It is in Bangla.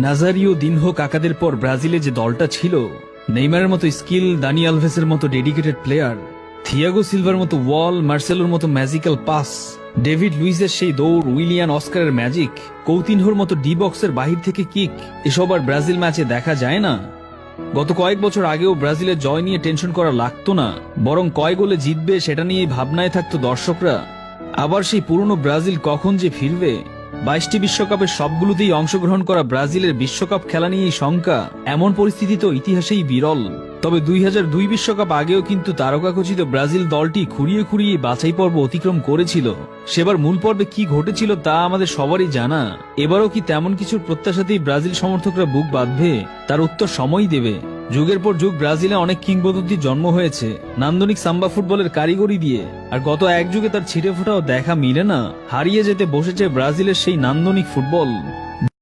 নাজারিও দিনহো কাকাদের পর ব্রাজিলে যে দলটা ছিল, নেইমারের মতো স্কিল, দানি আলভেসের মতো ডেডিকেটেড প্লেয়ার, থিয়াগো সিলভার মতো ওয়াল, মার্সেলোর মতো ম্যাজিক্যাল পাস, ডেভিড লুইসের সেই দৌড়, উইলিয়ান অস্কারের ম্যাজিক, কৌতিনহোর মতো ডি বক্সের বাহির থেকে কিক, এসব আর ব্রাজিল ম্যাচে দেখা যায় না। গত কয়েক বছর আগেও ব্রাজিলের জয় নিয়ে টেনশন করা লাগতো না, বরং কয় গোলে জিতবে সেটা নিয়েই ভাবনায় থাকতো দর্শকরা। আবার সেই পুরনো ব্রাজিল কখন যে ফিরবে? 22টি বিশ্বকাপের সবগুলোতেই অংশগ্রহণ করা ব্রাজিলের বিশ্বকাপ খেলা নিয়েই শঙ্কা। এমন পরিস্থিতি তো ইতিহাসেই বিরল। তবে 2002 বিশ্বকাপ আগেও কিন্তু তারকাখচিত ব্রাজিল দলটি খুঁড়িয়ে খুঁড়িয়ে বাছাই পর্ব অতিক্রম করেছিল। সেবার মূল পর্বে কি ঘটেছিল তা আমাদের সবারই জানা। এবারও কি তেমন কিছুর প্রত্যাশাতেই ব্রাজিল সমর্থকরা বুক বাঁধবে? তার উত্তর সময়ই দেবে। যুগের পর যুগ ব্রাজিলে অনেক কিংবদন্তির জন্ম হয়েছে নান্দনিক সাম্বা ফুটবলের কারিগরি দিয়ে, আর গত এক যুগে তার ছিটে ফোটাও দেখা মিলে না। হারিয়ে যেতে বসেছে ব্রাজিলের সেই নান্দনিক ফুটবল।